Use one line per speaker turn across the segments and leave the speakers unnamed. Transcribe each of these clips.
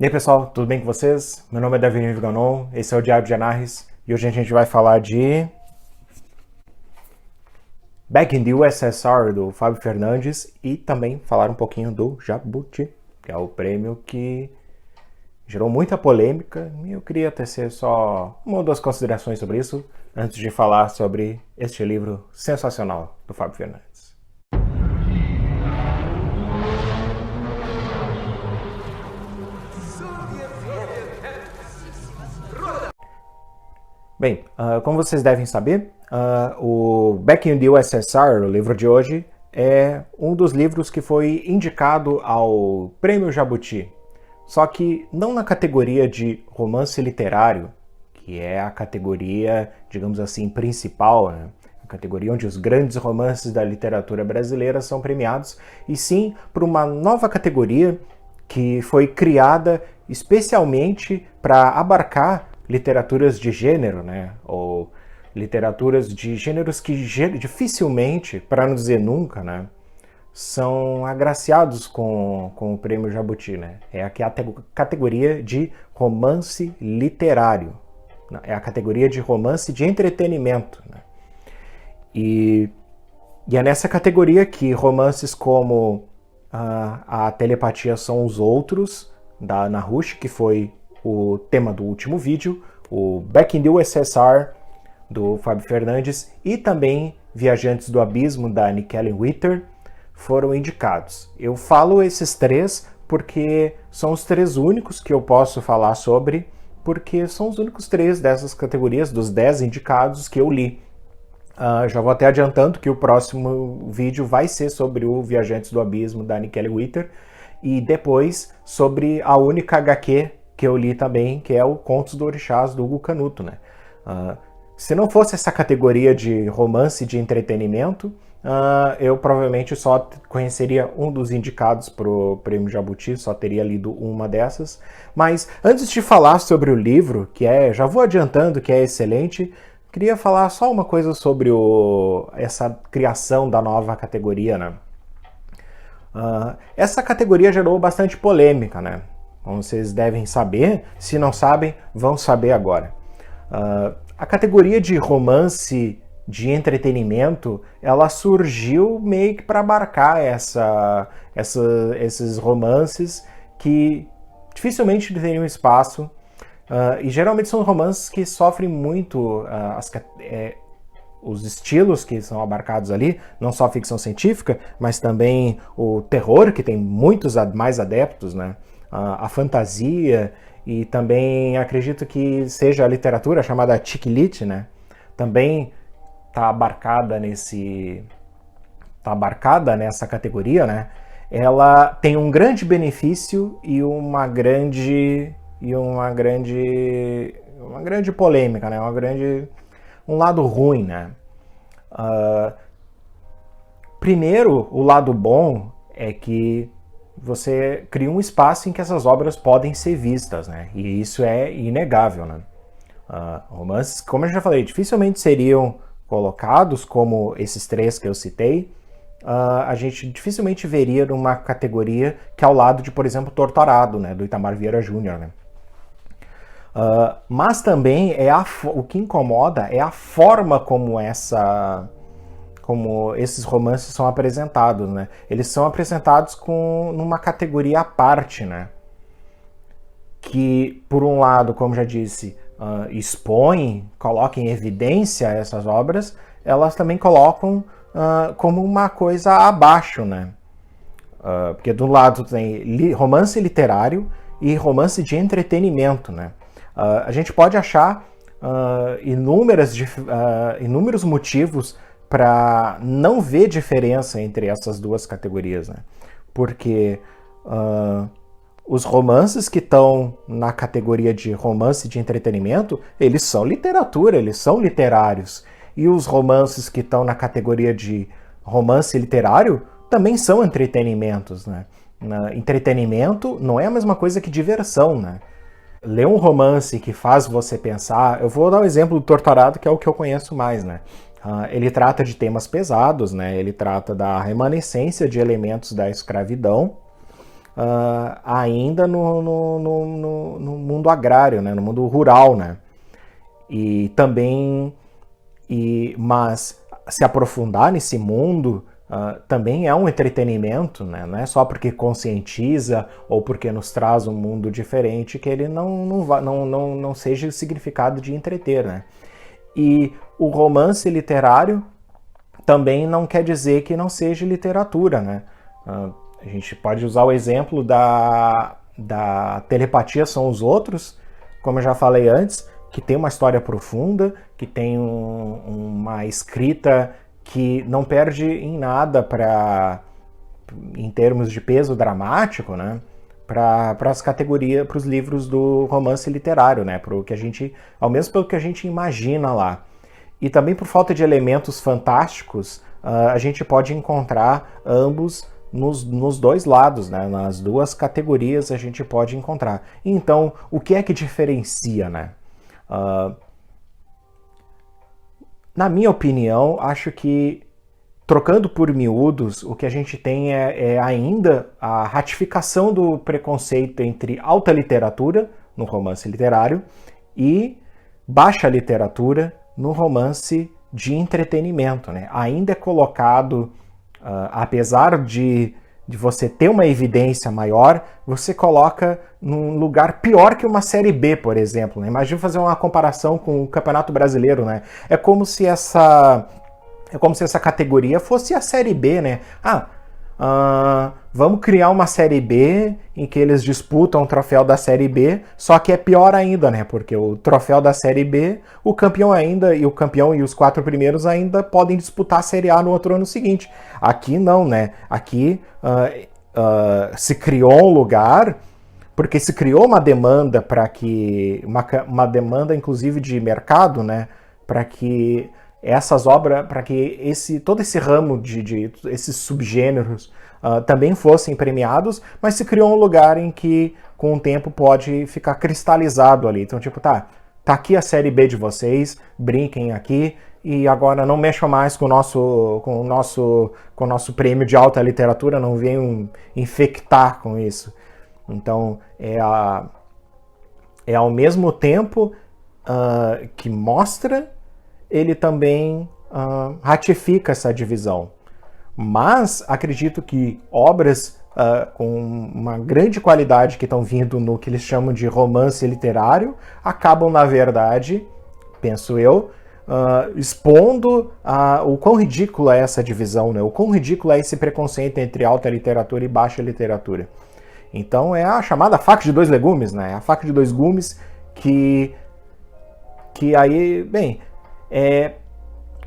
E aí pessoal, tudo bem com vocês? Meu nome é Davi Viganon, esse é o Diário de Anarres e hoje a gente vai falar de Back in the USSR do Fábio Fernandes e também falar um pouquinho do Jabuti, que é o prêmio que gerou muita polêmica e eu queria tecer só uma ou duas considerações sobre isso antes de falar sobre este livro sensacional do Fábio Fernandes. Bem, como vocês devem saber, o Back in the USSR, o livro de hoje, é um dos livros que foi indicado ao Prêmio Jabuti. Só que não na categoria de romance literário, que é a categoria, digamos assim, principal, né? A categoria onde os grandes romances da literatura brasileira são premiados, e sim para uma nova categoria que foi criada especialmente para abarcar literaturas de gênero, né? Ou literaturas de gêneros que dificilmente, para não dizer nunca, né? São agraciados com o prêmio Jabuti, né? É a categoria de romance literário. É a categoria de romance de entretenimento, né? E é nessa categoria que romances como A Telepatia São os Outros, da Ana Rush, que foi o tema do último vídeo, o Back in the USSR, do Fábio Fernandes, e também Viajantes do Abismo, da Nikelle Witter, foram indicados. Eu falo esses três porque são os três únicos que eu posso falar sobre, porque são os únicos três dessas categorias, dos 10 indicados, que eu li. Já vou até adiantando que o próximo vídeo vai ser sobre o Viajantes do Abismo, da Nikelle Witter, e depois sobre a única HQ que eu li também, que é o Contos do Orixás, do Hugo Canuto, né? Se não fosse essa categoria de romance de entretenimento, eu provavelmente só conheceria um dos indicados para o Prêmio Jabuti, só teria lido uma dessas. Mas antes de falar sobre o livro, já vou adiantando que é excelente, queria falar só uma coisa sobre essa criação da nova categoria, né? Essa categoria gerou bastante polêmica, né? Como vocês devem saber, se não sabem, vão saber agora. A categoria de romance de entretenimento, ela surgiu meio que para abarcar esses romances que dificilmente teriam espaço, e geralmente são romances que sofrem muito os estilos que são abarcados ali, não só a ficção científica, mas também o terror, que tem muitos mais adeptos, né? A fantasia, e também acredito que seja a literatura chamada chick lit, né? Também está abarcada nessa categoria, né? Ela tem um grande benefício e uma grande polêmica, né? Um lado ruim, né? Primeiro, o lado bom é que você cria um espaço em que essas obras podem ser vistas, né? E isso é inegável, né? Romances, como eu já falei, dificilmente seriam colocados como esses três que eu citei. A gente dificilmente veria numa categoria que é ao lado de, por exemplo, Torturado, né? Do Itamar Vieira Júnior, né? Mas também o que incomoda é a forma como esses romances são apresentados, né? Eles são apresentados numa categoria à parte, né? Que, por um lado, como já disse, expõe, coloca em evidência essas obras, elas também colocam como uma coisa abaixo, né? Porque do lado tem romance literário e romance de entretenimento, né? A gente pode achar inúmeros motivos para não ver diferença entre essas duas categorias, né? Porque os romances que estão na categoria de romance de entretenimento, eles são literatura, eles são literários. E os romances que estão na categoria de romance literário também são entretenimentos, né? Entretenimento não é a mesma coisa que diversão, né? Ler um romance que faz você pensar... Eu vou dar o exemplo do Torturado, que é o que eu conheço mais, né? Ele trata de temas pesados, né? Ele trata da remanescência de elementos da escravidão, ainda no mundo agrário, né? No mundo rural, né? E também, mas se aprofundar nesse mundo também é um entretenimento, né? Não é só porque conscientiza ou porque nos traz um mundo diferente que ele não seja o significado de entreter, né? E o romance literário também não quer dizer que não seja literatura, né? A gente pode usar o exemplo da Telepatia São os Outros, como eu já falei antes, que tem uma história profunda, que tem uma escrita que não perde em nada em termos de peso dramático, né? Para as categorias, para os livros do romance literário, né? Pro que a gente, ao menos pelo que a gente imagina lá. E também por falta de elementos fantásticos, a gente pode encontrar ambos nos dois lados, né? Nas duas categorias a gente pode encontrar. Então, o que é que diferencia, né? Na minha opinião, acho que, trocando por miúdos, o que a gente tem é ainda a ratificação do preconceito entre alta literatura, no romance literário, e baixa literatura, no romance de entretenimento, né? Ainda é colocado, apesar de você ter uma evidência maior, você coloca num lugar pior que uma Série B, por exemplo, né? Imagina fazer uma comparação com o Campeonato Brasileiro, né? É como se essa categoria fosse a Série B, né? Vamos criar uma Série B em que eles disputam o troféu da Série B, só que é pior ainda, né? Porque o troféu da Série B, o campeão e os 4 primeiros ainda podem disputar a Série A no outro ano seguinte. Aqui não, né? Aqui se criou um lugar, porque se criou uma demanda para que uma demanda inclusive de mercado, né? Para que essas obras, para que todo esse ramo de esses subgêneros também fossem premiados, mas se criou um lugar em que, com o tempo, pode ficar cristalizado ali. Então, tipo, tá aqui a Série B de vocês, brinquem aqui, e agora não mexam mais com o nosso prêmio de alta literatura, não venham infectar com isso. Então, é ao mesmo tempo que mostra, ele também ratifica essa divisão. Mas acredito que obras com uma grande qualidade que estão vindo no que eles chamam de romance literário acabam, na verdade, penso eu, expondo o quão ridícula é essa divisão, né? O quão ridículo é esse preconceito entre alta literatura e baixa literatura. Então é a chamada faca de dois legumes, né? A faca de dois gumes que aí, bem,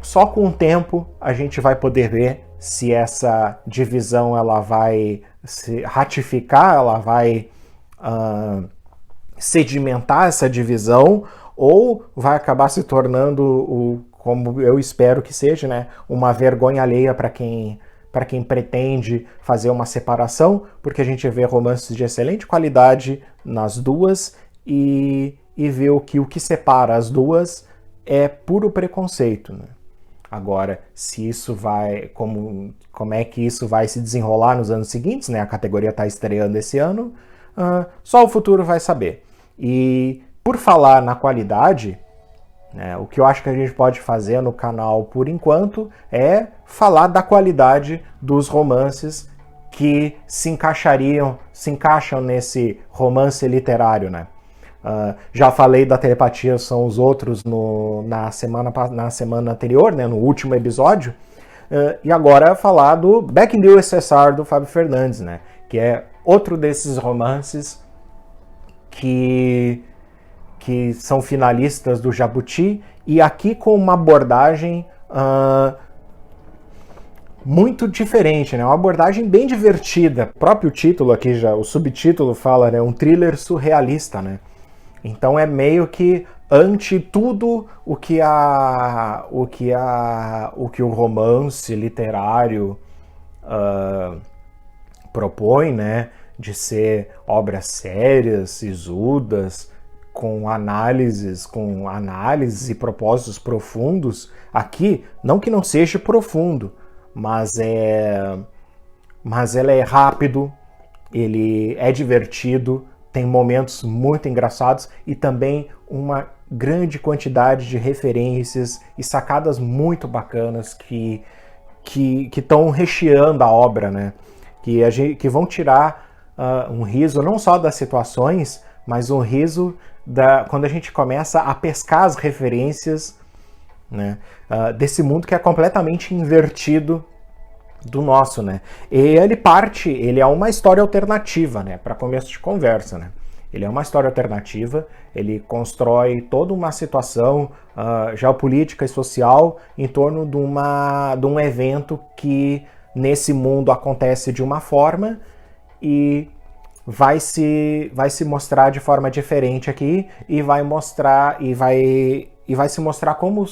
só com o tempo a gente vai poder ver se essa divisão ela vai se ratificar, ela vai sedimentar essa divisão, ou vai acabar se tornando, como eu espero que seja, né, uma vergonha alheia para quem pretende fazer uma separação, porque a gente vê romances de excelente qualidade nas duas e vê o que separa as duas é puro preconceito, né? Agora, se isso vai, como é que isso vai se desenrolar nos anos seguintes, né? A categoria está estreando esse ano, só o futuro vai saber. E por falar na qualidade, né, o que eu acho que a gente pode fazer no canal por enquanto é falar da qualidade dos romances que se encaixam nesse romance literário, né? Já falei da Telepatia São os Outros na semana anterior, né, no último episódio, e agora falar do Back in the USSR do Fábio Fernandes, né, que é outro desses romances que são finalistas do Jabuti, e aqui com uma abordagem muito diferente, né? Uma abordagem bem divertida. O próprio título aqui, o subtítulo fala, né, um thriller surrealista, né? Então é meio que ante tudo o que o romance literário propõe, né, de ser obras sérias, sisudas, com análises e propósitos profundos. Aqui, não que não seja profundo, mas ela é rápido, ele é divertido, tem momentos muito engraçados e também uma grande quantidade de referências e sacadas muito bacanas que estão recheando a obra, né? Que vão tirar um riso não só das situações, mas um riso quando a gente começa a pescar as referências, né, desse mundo que é completamente invertido do nosso, né? E ele é uma história alternativa, né, para começo de conversa, né? Ele é uma história alternativa, ele constrói toda uma situação geopolítica e social em torno de um evento que nesse mundo acontece de uma forma e vai se mostrar de forma diferente aqui e vai se mostrar como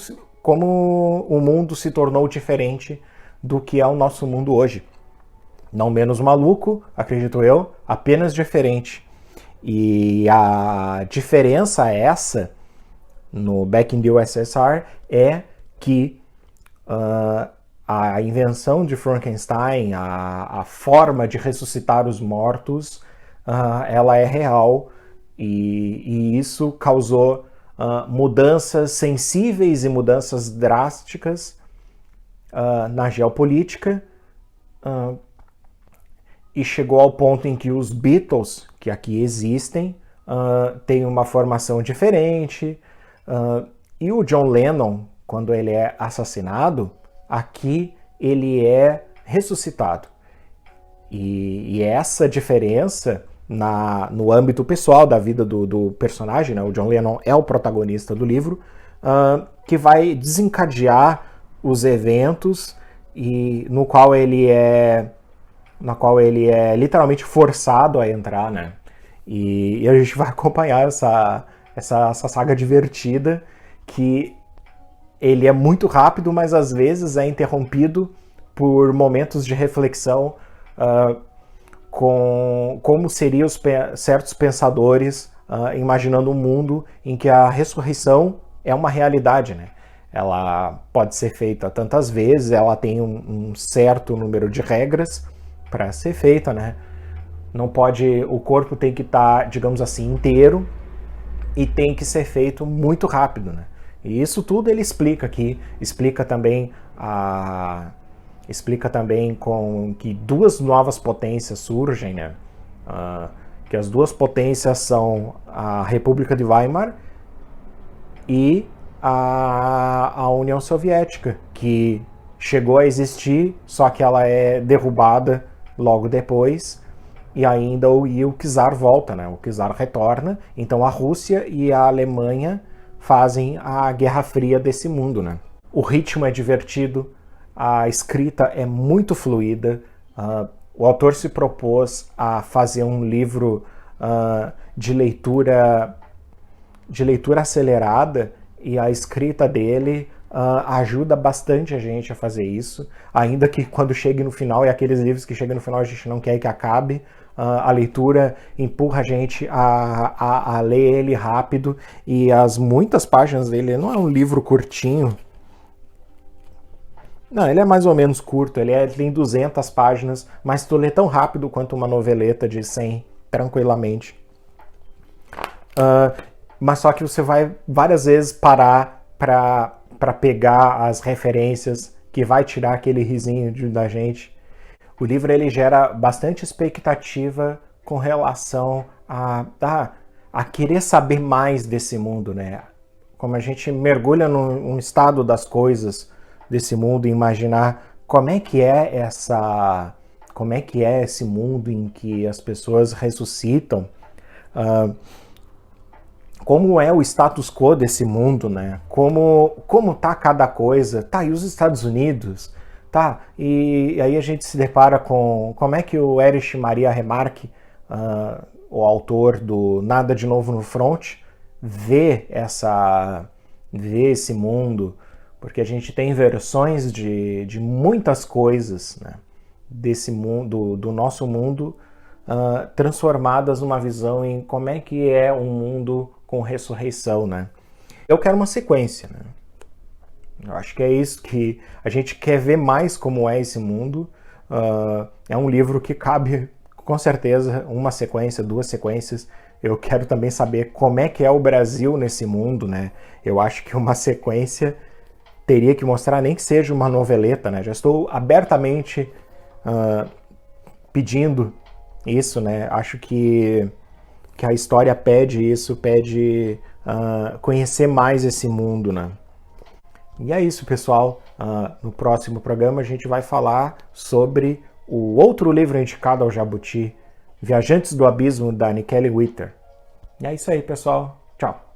o mundo se tornou diferente do que é o nosso mundo hoje. Não menos maluco, acredito eu, apenas diferente. E a diferença no Back in the USSR é que a invenção de Frankenstein, a forma de ressuscitar os mortos, ela é real e isso causou mudanças sensíveis e mudanças drásticas na geopolítica e chegou ao ponto em que os Beatles, que aqui existem, têm uma formação diferente e o John Lennon, quando ele é assassinado, aqui ele é ressuscitado. E essa diferença no âmbito pessoal da vida do personagem, né? O John Lennon é o protagonista do livro, que vai desencadear os eventos e no qual ele é literalmente forçado a entrar, né? E a gente vai acompanhar essa saga divertida que ele é muito rápido, mas às vezes é interrompido por momentos de reflexão com como seriam certos pensadores imaginando um mundo em que a ressurreição é uma realidade, né? Ela pode ser feita tantas vezes, ela tem um certo número de regras para ser feita, né? Não pode, o corpo tem que estar, digamos assim, inteiro e tem que ser feito muito rápido, né? E isso tudo ele explica aqui, explica também com que duas novas potências surgem, né? Que as duas potências são a República de Weimar e a União Soviética, que chegou a existir, só que ela é derrubada logo depois, e ainda o czar volta, né? O czar retorna, então a Rússia e a Alemanha fazem a Guerra Fria desse mundo, né? O ritmo é divertido, a escrita é muito fluida, o autor se propôs a fazer um livro de leitura acelerada e a escrita dele ajuda bastante a gente a fazer isso, ainda que quando chegue no final, e aqueles livros que chegam no final a gente não quer que acabe, a leitura empurra a gente a ler ele rápido e as muitas páginas dele, não é um livro curtinho, não, ele é mais ou menos curto, ele tem 200 páginas, mas tu lê tão rápido quanto uma noveleta de 100, tranquilamente. Mas só que você vai várias vezes parar para pegar as referências que vai tirar aquele risinho da gente. O livro ele gera bastante expectativa com relação a querer saber mais desse mundo, né? Como a gente mergulha num estado das coisas desse mundo e imaginar como é que é esse mundo em que as pessoas ressuscitam, como é o status quo desse mundo, né? Como tá cada coisa, tá, e os Estados Unidos, tá, e aí a gente se depara com como é que o Erich Maria Remarque, o autor do Nada de Novo no Front, vê esse mundo, porque a gente tem versões de muitas coisas, né, desse mundo, do nosso mundo, transformadas numa visão em como é que é um mundo com ressurreição, né? Eu quero uma sequência, né? Eu acho que é isso que a gente quer ver mais como é esse mundo. É um livro que cabe com certeza, uma sequência, 2 sequências. Eu quero também saber como é que é o Brasil nesse mundo, né? Eu acho que uma sequência teria que mostrar, nem que seja uma noveleta, né? Já estou abertamente pedindo isso, né? Acho que a história pede isso, pede conhecer mais esse mundo, né? E é isso, pessoal. No próximo programa a gente vai falar sobre o outro livro indicado ao Jabuti, Viajantes do Abismo, da Nikele Witter. E é isso aí, pessoal. Tchau.